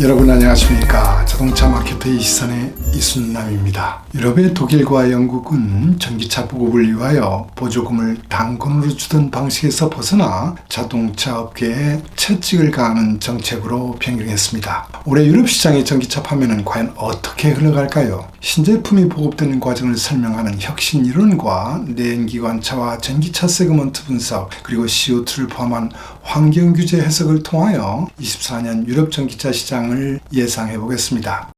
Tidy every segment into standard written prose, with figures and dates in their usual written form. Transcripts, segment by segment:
여러분 안녕하십니까. 자동차 마케터의 시선의 이순남입니다. 유럽의 독일과 영국은 전기차 보급을 위하여 보조금을 단권으로 주던 방식에서 벗어나 자동차 업계에 채찍을 가하는 정책으로 변경했습니다. 올해 유럽 시장의 전기차 판매는 과연 어떻게 흘러갈까요? 신제품이 보급되는 과정을 설명하는 혁신 이론과 내연기관차와 전기차 세그먼트 분석, 그리고 CO2를 포함한 환경규제 해석을 통하여 24년 유럽 전기차 시장을 예상해 보겠습니다.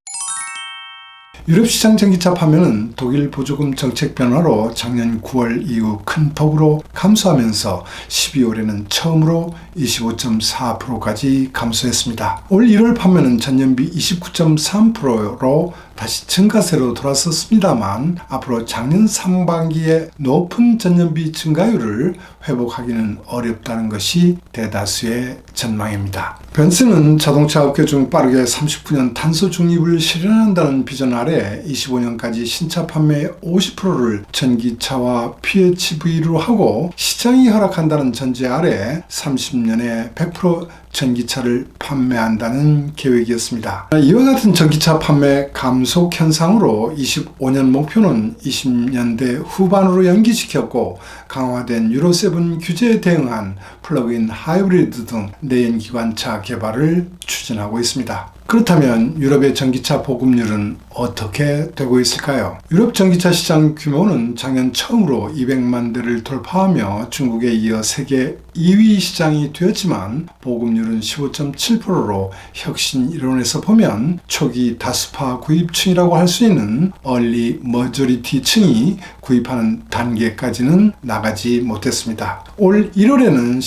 유럽 시장 전기차 판매는 독일 보조금 정책 변화로 작년 9월 이후 큰 폭으로 감소하면서 12월에는 처음으로 25.4%까지 감소했습니다. 올 1월 판매는 전년비 29.3%로 다시 증가세로 돌아섰습니다만 앞으로 작년 상반기에 높은 전년비 증가율을 회복하기는 어렵다는 것이 대다수의 전망입니다. 벤츠는 자동차 업계 중 빠르게 39년 탄소 중립을 실현한다는 비전 아래 25년까지 신차 판매의 50%를 전기차와 PHEV로 하고 시장이 허락한다는 전제 아래 30년에 100% 전기차를 판매한다는 계획이었습니다. 이와 같은 전기차 판매 감속 현상으로 25년 목표는 20년대 후반으로 연기시켰고, 강화된 유로7 규제에 대응한 플러그인 하이브리드 등 내연기관차 개발을 추진하고 있습니다. 그렇다면 유럽의 전기차 보급률은 어떻게 되고 있을까요? 유럽 전기차 시장 규모는 작년 처음으로 200만 대를 돌파하며 중국에 이어 세계 2위 시장이 되었지만 보급률은 15.7%로 혁신 이론에서 보면 초기 다수파 구입층이라고 할 수 있는 얼리 머저리티층이 구입하는 단계까지는 나가지 못했습니다. 올 1월에는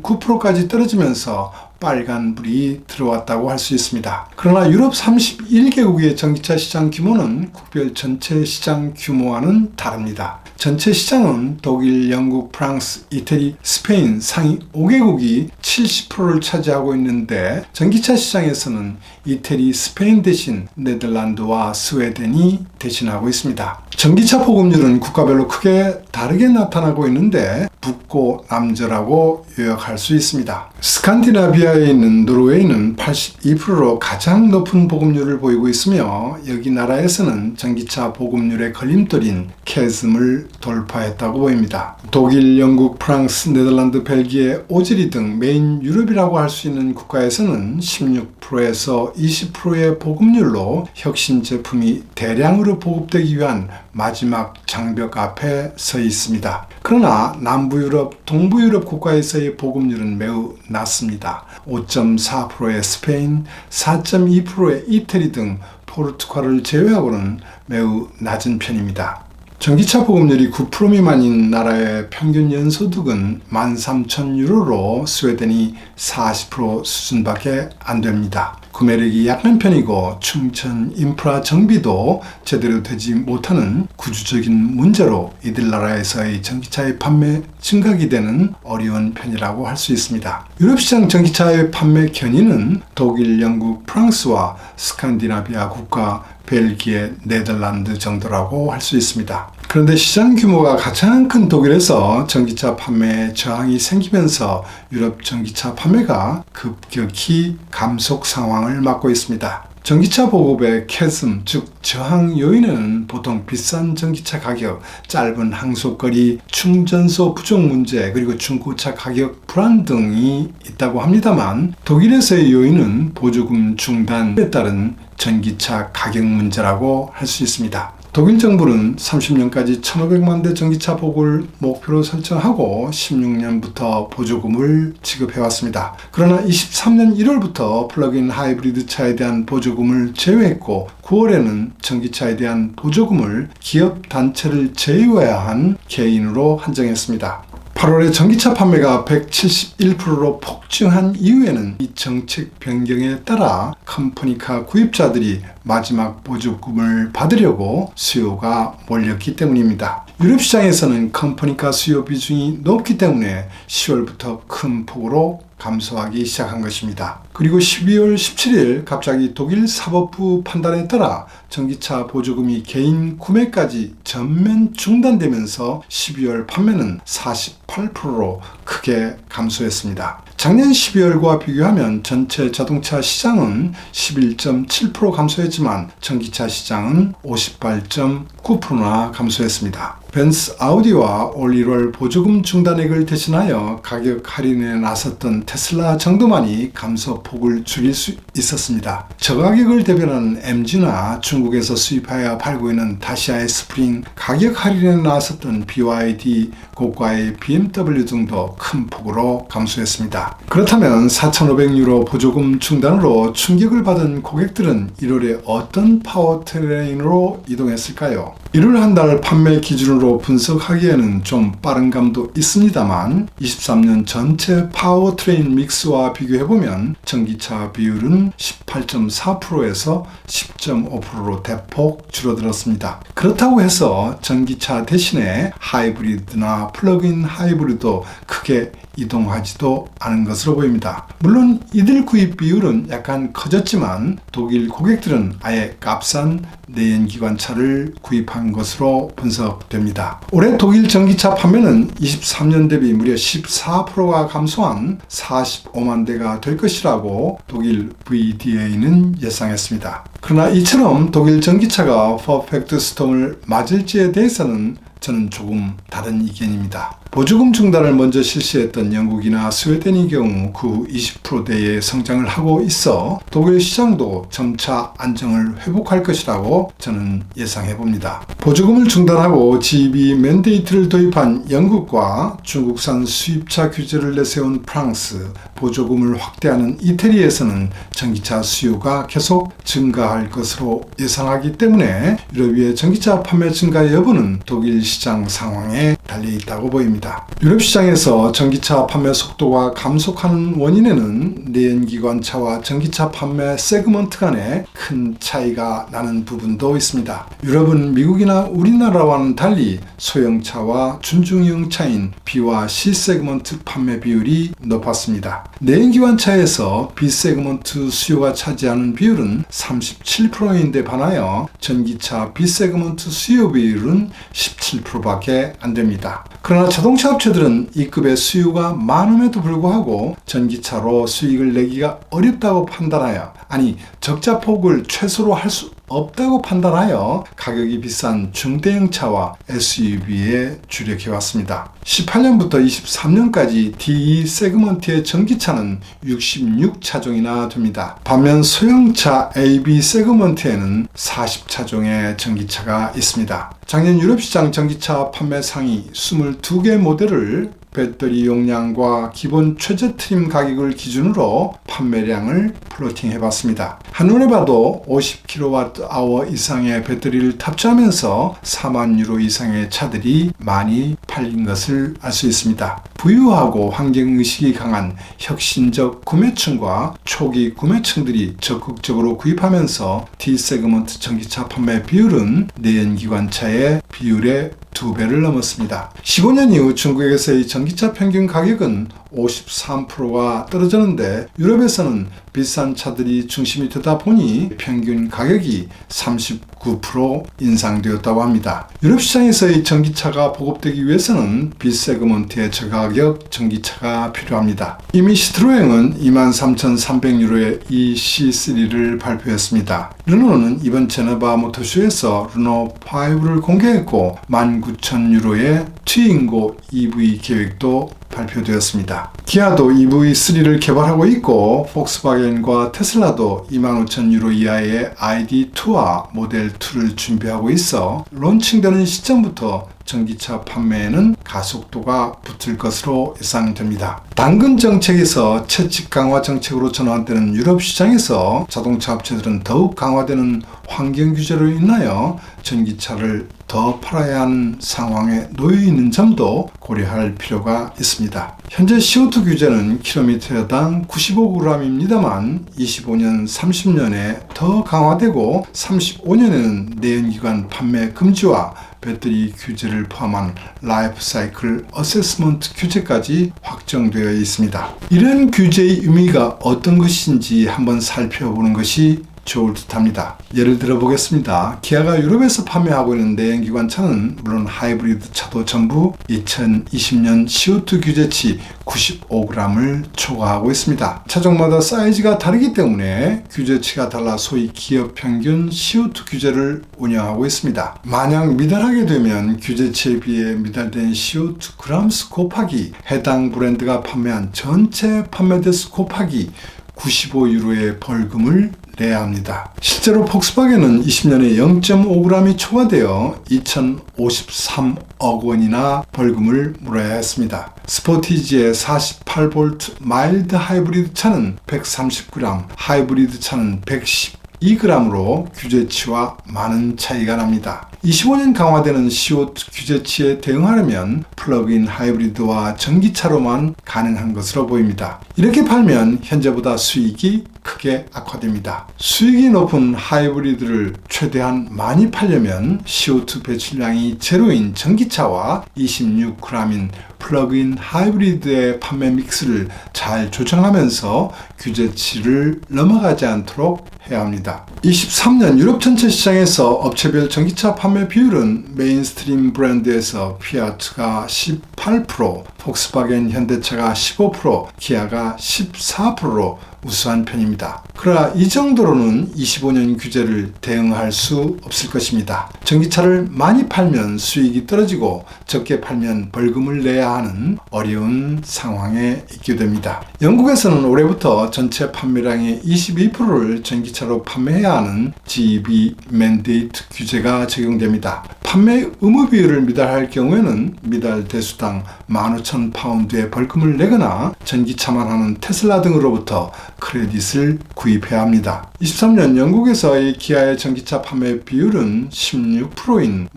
11.9%까지 떨어지면서 빨간불이 들어왔다고 할 수 있습니다. 그러나 유럽 31개국의 전기차 시장 규모는 국별 전체 시장 규모와는 다릅니다. 전체 시장은 독일, 영국, 프랑스, 이태리, 스페인 상위 5개국이 70%를 차지하고 있는데, 전기차 시장에서는 이태리, 스페인 대신 네덜란드와 스웨덴이 대신하고 있습니다. 전기차 보급률은 국가별로 크게 다르게 나타나고 있는데 붓고 남저라고 요약할 수 있습니다. 스칸디나비아에 있는 노르웨이는 82%로 가장 높은 보급률을 보이고 있으며, 여기 나라에서는 전기차 보급률의 걸림돌인 캐즘을 돌파했다고 보입니다. 독일, 영국, 프랑스, 네덜란드, 벨기에, 오지리 등 메인 유럽이라고 할 수 있는 국가에서는 16%에서 20%의 보급률로 혁신 제품이 대량으로 보급되기 위한 마지막 장벽 앞에 서 있습니다. 그러나 남부유럽, 동부유럽 국가에서의 보급률은 매우 낮습니다. 5.4%의 스페인, 4.2%의 이태리 등 포르투갈을 제외하고는 매우 낮은 편입니다. 전기차 보급률이 9% 미만인 나라의 평균 연소득은 13,000유로로 스웨덴이 40% 수준밖에 안 됩니다. 구매력이 약한 편이고 충전 인프라 정비도 제대로 되지 못하는 구조적인 문제로 이들 나라에서의 전기차의 판매 증가기 되는 어려운 편이라고 할 수 있습니다. 유럽 시장 전기차의 판매 견인은 독일, 영국, 프랑스와 스칸디나비아 국가, 벨기에, 네덜란드 정도라고 할 수 있습니다. 그런데 시장 규모가 가장 큰 독일에서 전기차 판매에 저항이 생기면서 유럽 전기차 판매가 급격히 감속 상황을 맞고 있습니다. 전기차 보급의 캐즘, 즉 저항 요인은 보통 비싼 전기차 가격, 짧은 항속거리, 충전소 부족 문제, 그리고 중고차 가격 불안 등이 있다고 합니다만, 독일에서의 요인은 보조금 중단에 따른 전기차 가격 문제라고 할 수 있습니다. 독일 정부는 30년까지 1,500만 대 전기차 보급을 목표로 설정하고 16년부터 보조금을 지급해왔습니다. 그러나 23년 1월부터 플러그인 하이브리드 차에 대한 보조금을 제외했고, 9월에는 전기차에 대한 보조금을 기업 단체를 제외한 개인으로 한정했습니다. 8월에 전기차 판매가 171%로 폭증한 이후에는 이 정책 변경에 따라 컴퍼니카 구입자들이 마지막 보조금을 받으려고 수요가 몰렸기 때문입니다. 유럽 시장에서는 컴퍼니카 수요 비중이 높기 때문에 10월부터 큰 폭으로 감소하기 시작한 것입니다. 그리고 12월 17일 갑자기 독일 사법부 판단에 따라 전기차 보조금이 개인 구매까지 전면 중단되면서 12월 판매는 48%로 크게 감소했습니다. 작년 12월과 비교하면 전체 자동차 시장은 11.7% 감소했지만 전기차 시장은 58.9%나 감소했습니다. 벤츠 아우디와 올 1월 보조금 중단액을 대신하여 가격 할인에 나섰던 테슬라 정도만이 감소폭을 줄일 수 있었습니다. 저가격을 대변하는 MG나 중국에서 수입하여 팔고 있는 다시아의 스프링, 가격 할인에 나섰던 BYD, 고가의 BMW 등도 큰 폭으로 감소했습니다. 그렇다면 4,500유로 보조금 중단으로 충격을 받은 고객들은 1월에 어떤 파워트레인으로 이동했을까요? 1월 한 달 판매 기준으로 분석하기에는 좀 빠른 감도 있습니다만 23년 전체 파워트레인 믹스와 비교해보면 전기차 비율은 18.4%에서 10.5%로 대폭 줄어들었습니다. 그렇다고 해서 전기차 대신에 하이브리드나 플러그인 하이브리드도 크게 이동하지도 않은 것으로 보입니다. 물론 이들 구입 비율은 약간 커졌지만 독일 고객들은 아예 값싼 내연기관차를 구입한 것으로 분석됩니다. 올해 독일 전기차 판매는 23년 대비 무려 14%가 감소한 45만 대가 될 것이라고 독일 VDA는 예상했습니다. 그러나 이처럼 독일 전기차가 퍼펙트 스톰을 맞을지에 대해서는 저는 조금 다른 의견입니다. 보조금 중단을 먼저 실시했던 영국이나 스웨덴의 경우 그 후 20%대의 성장을 하고 있어 독일 시장도 점차 안정을 회복할 것이라고 저는 예상해 봅니다. 보조금을 중단하고 GB 맨데이트를 도입한 영국과 중국산 수입차 규제를 내세운 프랑스, 보조금을 확대하는 이태리에서는 전기차 수요가 계속 증가할 것으로 예상하기 때문에 유럽의 전기차 판매 증가 여부는 독일 시장 상황에 달려있다고 보입니다. 유럽 시장에서 전기차 판매 속도가 감속하는 원인에는 내연기관차와 전기차 판매 세그먼트 간에 큰 차이가 나는 부분도 있습니다. 유럽은 미국이나 우리나라와는 달리 소형차와 준중형차인 B와 C 세그먼트 판매 비율이 높았습니다. 내연기관차에서 B 세그먼트 수요가 차지하는 비율은 37%인데 반하여 전기차 B 세그먼트 수요 비율은 17%밖에 안 됩니다. 그러나 자동차 업체들은 이 급의 수요가 많음에도 불구하고 전기차로 수익을 내기가 어렵다고 판단하여, 아니 적자폭을 최소로 할 수 없다고 판단하여 가격이 비싼 중대형차와 SUV에 주력해왔습니다. 18년부터 23년까지 DE 세그먼트의 전기차는 66차종이나 됩니다. 반면 소형차 AB 세그먼트에는 40차종의 전기차가 있습니다. 작년 유럽시장 전기차 판매 상위 22개 모델을 배터리 용량과 기본 최저 트림 가격을 기준으로 판매량을 플로팅 해봤습니다. 한눈에 봐도 50kWh 이상의 배터리를 탑재하면서 4만 유로 이상의 차들이 많이 팔린 것을 알 수 있습니다. 부유하고 환경의식이 강한 혁신적 구매층과 초기 구매층들이 적극적으로 구입하면서 D세그먼트 전기차 판매 비율은 내연기관차의 비율의 2배를 넘었습니다. 15년 이후 중국에서의 전기차 평균 가격은 53%가 떨어졌는데 유럽에서는 비싼 차들이 중심이 되다 보니 평균 가격이 39% 인상되었다고 합니다. 유럽 시장에서의 전기차가 보급되기 위해서는 B세그먼트의 저가격 전기차가 필요합니다. 이미 시트로행은 23,300유로의 EC3를 발표했습니다. 르노는 이번 제네바 모터쇼에서 르노5를 공개했고 19,000유로의 트윙고 EV 계획도 발표되었습니다. 기아도 EV3를 개발하고 있고 폭스바겐과 테슬라도 25,000유로 이하의 ID2와 모델2를 준비하고 있어 론칭되는 시점부터 전기차 판매에는 가속도가 붙을 것으로 예상됩니다. 당근 정책에서 채찍 강화 정책으로 전환되는 유럽 시장에서 자동차 업체들은 더욱 강화되는 환경 규제로 인하여 전기차를 더 팔아야 하는 상황에 놓여 있는 점도 고려할 필요가 있습니다. 현재 CO2 규제는 킬로미터당 95g입니다만 25년, 30년에 더 강화되고 35년에는 내연기관 판매 금지와 배터리 규제를 포함한 라이프 사이클 어세스먼트 규제까지 확정되어 있습니다. 이런 규제의 의미가 어떤 것인지 한번 살펴보는 것이 좋을 듯합니다. 예를 들어 보겠습니다. 기아가 유럽에서 판매하고 있는 내연기관차는 물론 하이브리드 차도 전부 2020년 CO2 규제치 95g을 초과하고 있습니다. 차종마다 사이즈가 다르기 때문에 규제치가 달라 소위 기업 평균 CO2 규제를 운영하고 있습니다. 만약 미달하게 되면 규제치에 비해 미달된 CO2 g수 곱하기 해당 브랜드가 판매한 전체 판매 대수 곱하기 95유로의 벌금을 내야 합니다. 실제로 폭스바겐은 20년에 0.5g이 초과되어 2,053억 원이나 벌금을 물어야 했습니다. 스포티지의 48V 마일드 하이브리드 차는 130g, 하이브리드 차는 112g으로 규제치와 많은 차이가 납니다. 25년 강화되는 CO2 규제치에 대응하려면 플러그인 하이브리드와 전기차로만 가능한 것으로 보입니다. 이렇게 팔면 현재보다 수익이 크게 악화됩니다. 수익이 높은 하이브리드를 최대한 많이 팔려면 CO2 배출량이 제로인 전기차와 26g인 플러그인 하이브리드의 판매 믹스를 잘 조정하면서 규제치를 넘어가지 않도록 해야 합니다. 23년 유럽 전체 시장에서 업체별 전기차 판매 비율은 메인스트림 브랜드에서 피아트가 18%, 폭스바겐 현대차가 15%, 기아가 14%로 우수한 편입니다. 그러나 이 정도로는 25년 규제를 대응할 수 없을 것입니다. 전기차를 많이 팔면 수익이 떨어지고 적게 팔면 벌금을 내야 하는 어려운 상황에 있게 됩니다. 영국에서는 올해부터 전체 판매량의 22%를 전기차로 판매해야 하는 GEB 맨데이트 규제가 적용됩니다. 판매 의무 비율을 미달할 경우에는 미달 대수당 15,000파운드의 벌금을 내거나 전기차만 하는 테슬라 등으로부터 크레딧을 구입해야 합니다. 23년 영국에서의 기아의 전기차 판매 비율은 16%인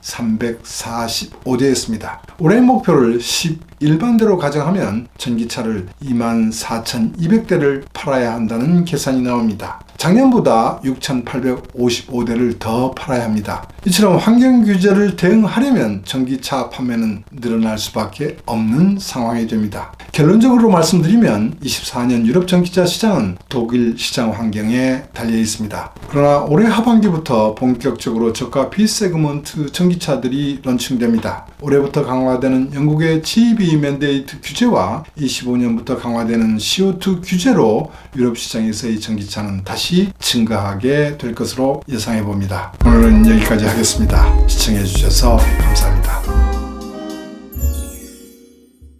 17,345대였습니다. 올해 목표를 11반대로 가정하면 전기차를 24,200대를 팔아야 한다는 계산이 나옵니다. 작년보다 6,855대를 더 팔아야 합니다. 이처럼 환경 규제를 대응하려면 전기차 판매는 늘어날 수밖에 없는 상황이 됩니다. 결론적으로 말씀드리면 24년 유럽 전기차 시장은 독일 시장 환경에 달려 있습니다. 그러나 올해 하반기부터 본격적으로 저가 B세그먼트 전기차들이 런칭됩니다. 올해부터 강화되는 영국의 GEB 맨데이트 규제와 25년부터 강화되는 CO2 규제로 유럽 시장에서의 전기차는 다시 증가하게 될 것으로 예상해 봅니다. 오늘은 여기까지 하겠습니다. 시청해 주셔서 감사합니다.